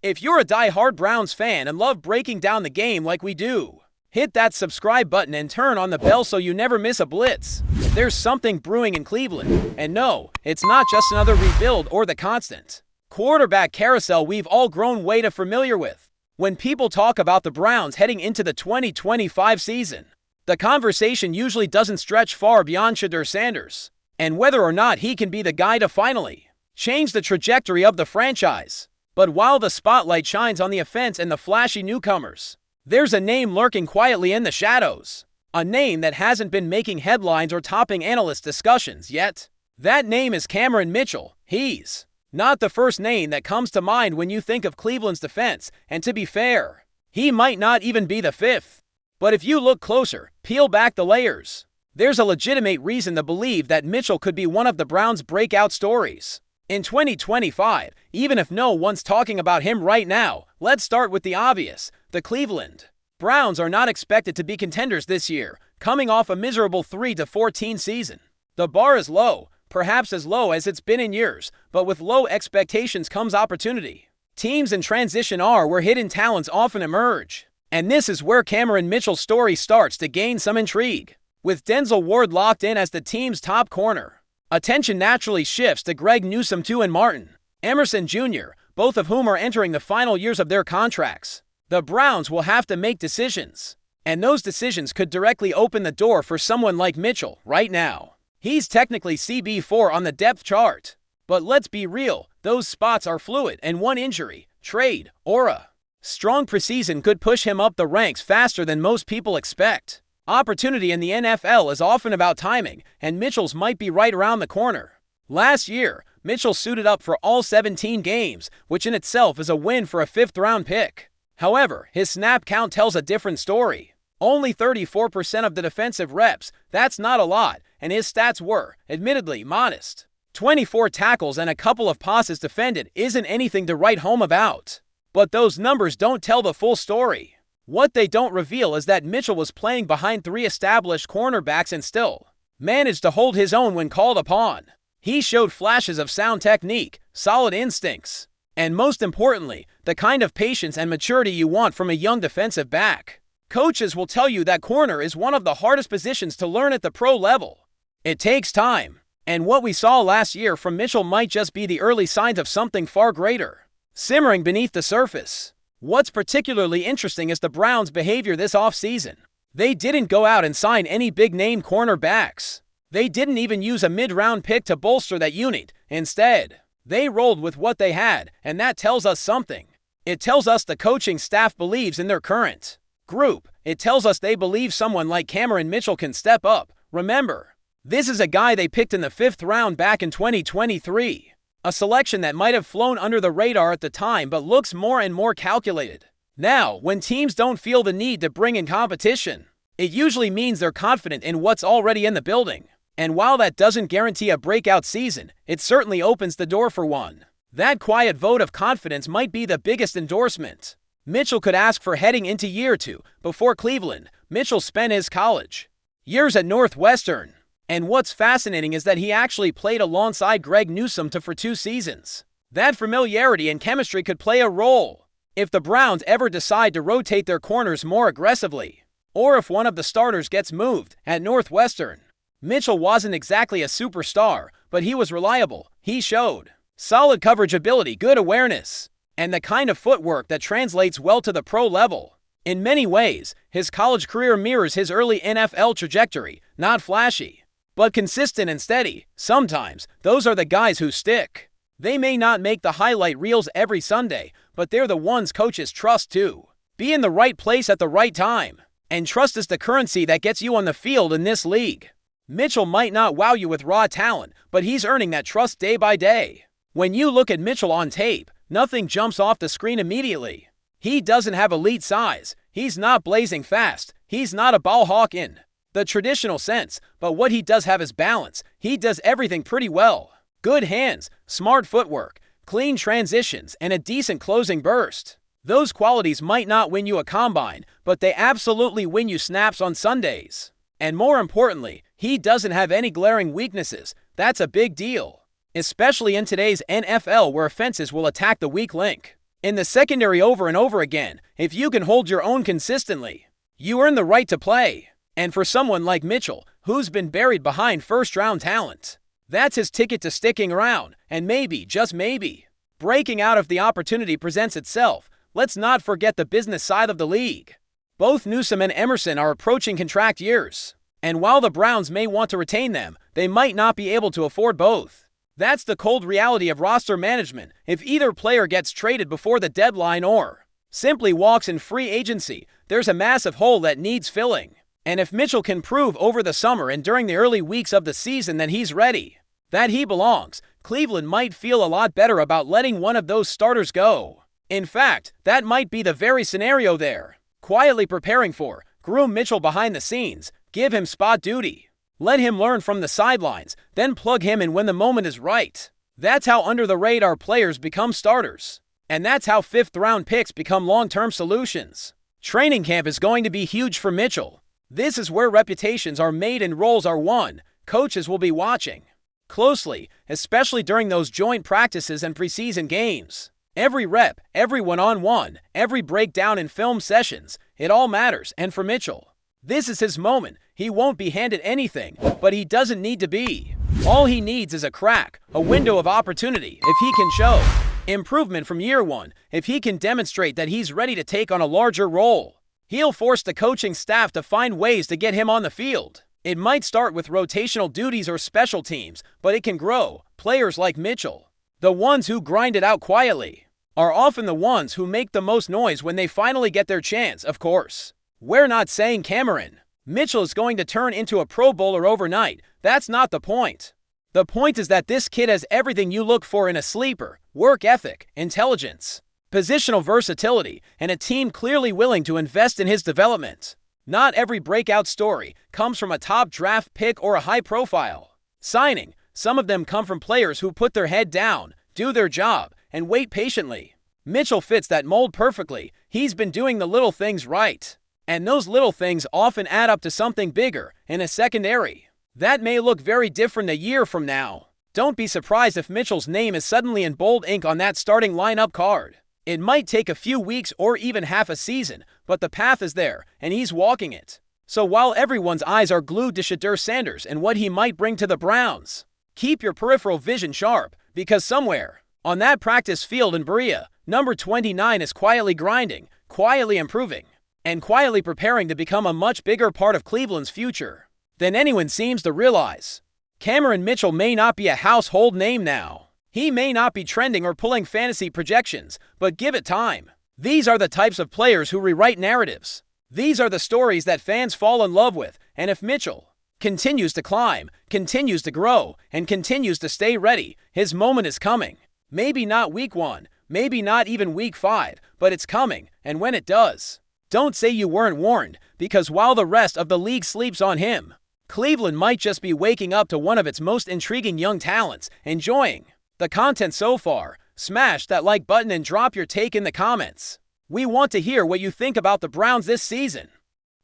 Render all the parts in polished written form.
If you're a die-hard Browns fan and love breaking down the game like we do, hit that subscribe button and turn on the bell so you never miss a blitz. There's something brewing in Cleveland, and no, it's not just another rebuild or the constant quarterback carousel we've all grown way too familiar with. When people talk about the Browns heading into the 2025 season, the conversation usually doesn't stretch far beyond Shedeur Sanders and whether or not he can be the guy to finally change the trajectory of the franchise. But while the spotlight shines on the offense and the flashy newcomers, there's a name lurking quietly in the shadows. A name that hasn't been making headlines or topping analyst discussions yet. That name is Cameron Mitchell. He's not the first name that comes to mind when you think of Cleveland's defense, and to be fair, he might not even be the fifth. But if you look closer, peel back the layers, there's a legitimate reason to believe that Mitchell could be one of the Browns' breakout stories in 2025, even if no one's talking about him right now. Let's start with the obvious. The Cleveland Browns are not expected to be contenders this year, coming off a miserable 3-14 season. The bar is low, perhaps as low as it's been in years, but with low expectations comes opportunity. Teams in transition are where hidden talents often emerge, and this is where Cameron Mitchell's story starts to gain some intrigue. With Denzel Ward locked in as the team's top corner, attention naturally shifts to Greg Newsome II and Martin Emerson Jr., both of whom are entering the final years of their contracts. The Browns will have to make decisions, and those decisions could directly open the door for someone like Mitchell. Right now, he's technically CB4 on the depth chart, but let's be real, those spots are fluid, and one injury, trade, or a strong preseason could push him up the ranks faster than most people expect. Opportunity in the NFL is often about timing, and Mitchell's might be right around the corner. Last year, Mitchell suited up for all 17 games, which in itself is a win for a fifth-round pick. However, his snap count tells a different story. Only 34% of the defensive reps, that's not a lot, and his stats were, admittedly, modest. 24 tackles and a couple of passes defended isn't anything to write home about. But those numbers don't tell the full story. What they don't reveal is that Mitchell was playing behind three established cornerbacks and still managed to hold his own when called upon. He showed flashes of sound technique, solid instincts, and most importantly, the kind of patience and maturity you want from a young defensive back. Coaches will tell you that corner is one of the hardest positions to learn at the pro level. It takes time, and what we saw last year from Mitchell might just be the early signs of something far greater simmering beneath the surface. What's particularly interesting is the Browns' behavior this offseason. They didn't go out and sign any big-name cornerbacks. They didn't even use a mid-round pick to bolster that unit. Instead, they rolled with what they had, and that tells us something. It tells us the coaching staff believes in their current group. It tells us they believe someone like Cameron Mitchell can step up. Remember, this is a guy they picked in the 5th round back in 2023. A selection that might have flown under the radar at the time but looks more and more calculated. Now, when teams don't feel the need to bring in competition, it usually means they're confident in what's already in the building. And while that doesn't guarantee a breakout season, it certainly opens the door for one. That quiet vote of confidence might be the biggest endorsement Mitchell could ask for heading into year 2. Before Cleveland, Mitchell spent his college years at Northwestern. And what's fascinating is that he actually played alongside Greg Newsome for 2 seasons. That familiarity and chemistry could play a role if the Browns ever decide to rotate their corners more aggressively, or if one of the starters gets moved. At Northwestern, Mitchell wasn't exactly a superstar, but he was reliable. He showed solid coverage ability, good awareness, and the kind of footwork that translates well to the pro level. In many ways, his college career mirrors his early NFL trajectory, not flashy, but consistent and steady. Sometimes, those are the guys who stick. They may not make the highlight reels every Sunday, but they're the ones coaches trust to be in the right place at the right time. And trust is the currency that gets you on the field in this league. Mitchell might not wow you with raw talent, but he's earning that trust day by day. When you look at Mitchell on tape, nothing jumps off the screen immediately. He doesn't have elite size. He's not blazing fast. He's not a ball hawk in the traditional sense, but what he does have is balance. He does everything pretty well. Good hands, smart footwork, clean transitions, and a decent closing burst. Those qualities might not win you a combine, but they absolutely win you snaps on Sundays. And more importantly, he doesn't have any glaring weaknesses. That's a big deal, especially in today's NFL where offenses will attack the weak link. in the secondary over and over again. If you can hold your own consistently, you earn the right to play. And for someone like Mitchell, who's been buried behind first-round talent, that's his ticket to sticking around, and maybe, just maybe, breaking out if the opportunity presents itself. Let's not forget the business side of the league. Both Newsome and Emerson are approaching contract years, and while the Browns may want to retain them, they might not be able to afford both. That's the cold reality of roster management. If either player gets traded before the deadline or simply walks in free agency, there's a massive hole that needs filling. And if Mitchell can prove over the summer and during the early weeks of the season that he's ready, that he belongs, Cleveland might feel a lot better about letting one of those starters go. In fact, that might be the very scenario they're quietly preparing for. Groom Mitchell behind the scenes, give him spot duty, let him learn from the sidelines, then plug him in when the moment is right. That's how under-the-radar players become starters. And that's how fifth-round picks become long-term solutions. Training camp is going to be huge for Mitchell. This is where reputations are made and roles are won. Coaches will be watching closely, especially during those joint practices and preseason games. Every rep, every one-on-one, every breakdown in film sessions, it all matters. And for Mitchell, this is his moment. He won't be handed anything, but he doesn't need to be. All he needs is a crack, a window of opportunity. If he can show improvement from year one, if he can demonstrate that he's ready to take on a larger role, he'll force the coaching staff to find ways to get him on the field. It might start with rotational duties or special teams, but it can grow. Players like Mitchell, the ones who grind it out quietly, are often the ones who make the most noise when they finally get their chance. Of course, we're not saying Cameron Mitchell is going to turn into a Pro Bowler overnight. That's not the point. The point is that this kid has everything you look for in a sleeper: work ethic, intelligence, positional versatility, and a team clearly willing to invest in his development. Not every breakout story comes from a top draft pick or a high-profile signing. Some of them come from players who put their head down, do their job, and wait patiently. Mitchell fits that mold perfectly. He's been doing the little things right, and those little things often add up to something bigger in a secondary that may look very different a year from now. Don't be surprised if Mitchell's name is suddenly in bold ink on that starting lineup card. It might take a few weeks or even half a season, but the path is there, and he's walking it. So while everyone's eyes are glued to Shedeur Sanders and what he might bring to the Browns, keep your peripheral vision sharp, because somewhere on that practice field in Berea, number 29 is quietly grinding, quietly improving, and quietly preparing to become a much bigger part of Cleveland's future than anyone seems to realize. Cameron Mitchell may not be a household name now. He may not be trending or pulling fantasy projections, but give it time. These are the types of players who rewrite narratives. These are the stories that fans fall in love with, and if Mitchell continues to climb, continues to grow, and continues to stay ready, his moment is coming. Maybe not week 1, maybe not even week 5, but it's coming, and when it does, don't say you weren't warned, because while the rest of the league sleeps on him, Cleveland might just be waking up to one of its most intriguing young talents. Enjoying the content so far? Smash that like button and drop your take in the comments. We want to hear what you think about the Browns this season.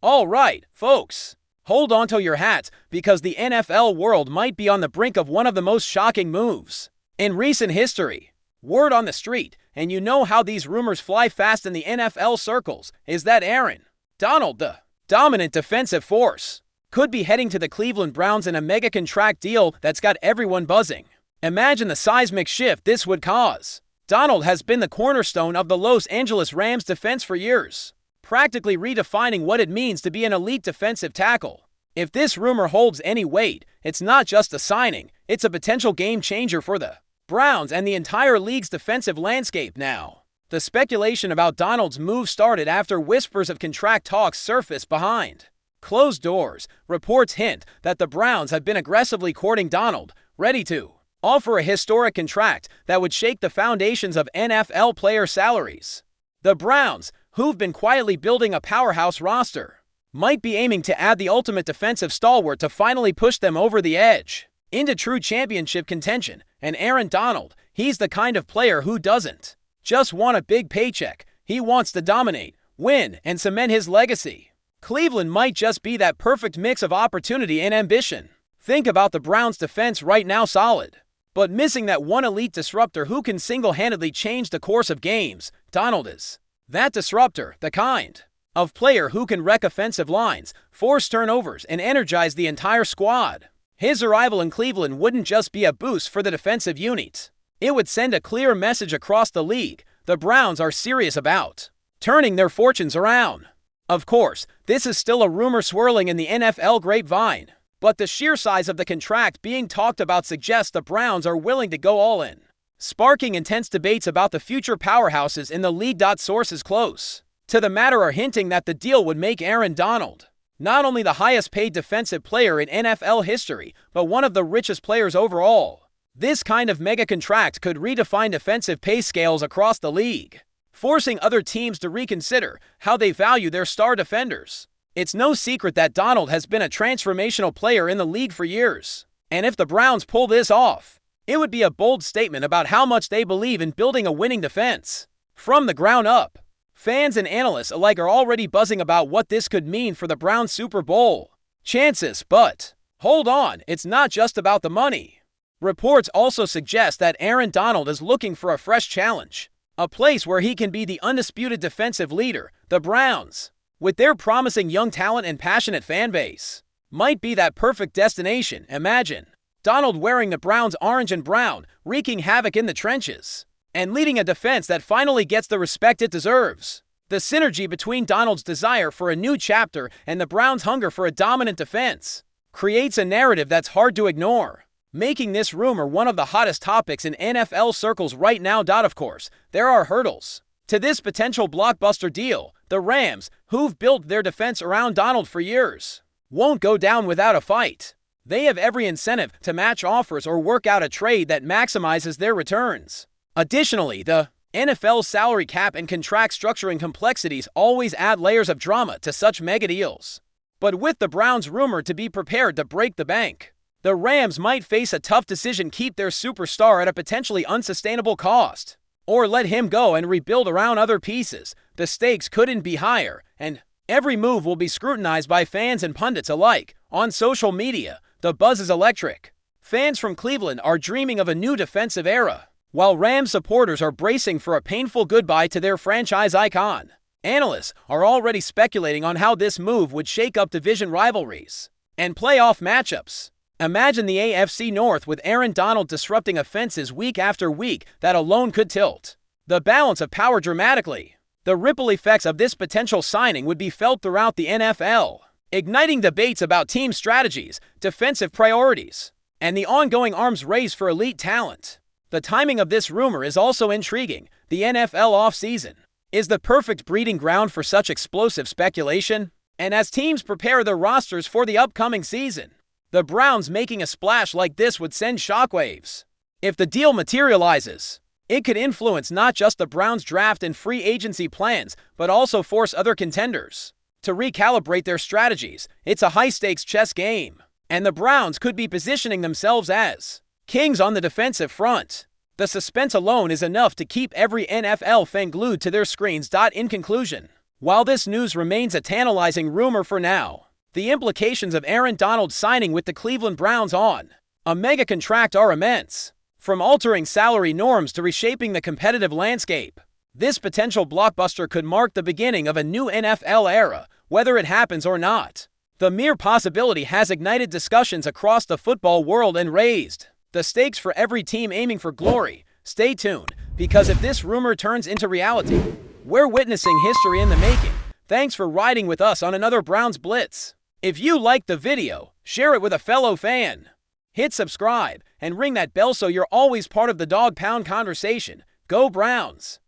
Alright, folks, hold on to your hats, because the NFL world might be on the brink of one of the most shocking moves in recent history. Word on the street, and you know how these rumors fly fast in the NFL circles, is that Aaron Donald, the dominant defensive force, could be heading to the Cleveland Browns in a mega contract deal that's got everyone buzzing. Imagine the seismic shift this would cause. Donald has been the cornerstone of the Los Angeles Rams defense for years, practically redefining what it means to be an elite defensive tackle. If this rumor holds any weight, it's not just a signing, it's a potential game changer for the Browns and the entire league's defensive landscape now. The speculation about Donald's move started after whispers of contract talks surfaced behind closed doors. Reports hint that the Browns have been aggressively courting Donald, ready to offer a historic contract that would shake the foundations of NFL player salaries. The Browns, who've been quietly building a powerhouse roster, might be aiming to add the ultimate defensive stalwart to finally push them over the edge into true championship contention. And Aaron Donald, he's the kind of player who doesn't just want a big paycheck. He wants to dominate, win, and cement his legacy. Cleveland might just be that perfect mix of opportunity and ambition. Think about the Browns' defense right now: solid, but missing that one elite disruptor who can single-handedly change the course of games. Donald is that disruptor, the kind of player who can wreck offensive lines, force turnovers, and energize the entire squad. His arrival in Cleveland wouldn't just be a boost for the defensive unit. It would send a clear message across the league. The Browns are serious about turning their fortunes around. Of course, this is still a rumor swirling in the NFL grapevine, but the sheer size of the contract being talked about suggests the Browns are willing to go all in, sparking intense debates about the future powerhouses in the league. Sources close to the matter are hinting that the deal would make Aaron Donald not only the highest-paid defensive player in NFL history, but one of the richest players overall. This kind of mega contract could redefine defensive pay scales across the league, forcing other teams to reconsider how they value their star defenders. It's no secret that Donald has been a transformational player in the league for years, and if the Browns pull this off, it would be a bold statement about how much they believe in building a winning defense from the ground up. Fans and analysts alike are already buzzing about what this could mean for the Browns' Super Bowl chances, but hold on, it's not just about the money. Reports also suggest that Aaron Donald is looking for a fresh challenge, a place where he can be the undisputed defensive leader. The Browns, with their promising young talent and passionate fan base, might be that perfect destination. Imagine Donald wearing the Browns' orange and brown, wreaking havoc in the trenches, and leading a defense that finally gets the respect it deserves. The synergy between Donald's desire for a new chapter and the Browns' hunger for a dominant defense creates a narrative that's hard to ignore, making this rumor one of the hottest topics in NFL circles right now. Of course, there are hurdles to this potential blockbuster deal. The Rams, who've built their defense around Donald for years, won't go down without a fight. They have every incentive to match offers or work out a trade that maximizes their returns. Additionally, the NFL's salary cap and contract structuring complexities always add layers of drama to such mega deals. But with the Browns rumored to be prepared to break the bank, the Rams might face a tough decision: keep their superstar at a potentially unsustainable cost, or let him go and rebuild around other pieces. The stakes couldn't be higher, and every move will be scrutinized by fans and pundits alike. On social media, the buzz is electric. Fans from Cleveland are dreaming of a new defensive era, while Rams supporters are bracing for a painful goodbye to their franchise icon. Analysts are already speculating on how this move would shake up division rivalries and playoff matchups. Imagine the AFC North with Aaron Donald disrupting offenses week after week. That alone could tilt the balance of power dramatically. The ripple effects of this potential signing would be felt throughout the NFL, igniting debates about team strategies, defensive priorities, and the ongoing arms race for elite talent. The timing of this rumor is also intriguing. The NFL offseason is the perfect breeding ground for such explosive speculation, and as teams prepare their rosters for the upcoming season, the Browns making a splash like this would send shockwaves. If the deal materializes, it could influence not just the Browns' draft and free agency plans, but also force other contenders to recalibrate their strategies. It's a high-stakes chess game, and the Browns could be positioning themselves as kings on the defensive front. The suspense alone is enough to keep every NFL fan glued to their screens. In conclusion, while this news remains a tantalizing rumor for now, the implications of Aaron Donald signing with the Cleveland Browns on a mega contract are immense. From altering salary norms to reshaping the competitive landscape, this potential blockbuster could mark the beginning of a new NFL era. Whether it happens or not, the mere possibility has ignited discussions across the football world and raised the stakes for every team aiming for glory. Stay tuned, because if this rumor turns into reality, we're witnessing history in the making. Thanks for riding with us on another Browns Blitz. If you liked the video, share it with a fellow fan. Hit subscribe and ring that bell so you're always part of the Dawg Pound conversation. Go Browns!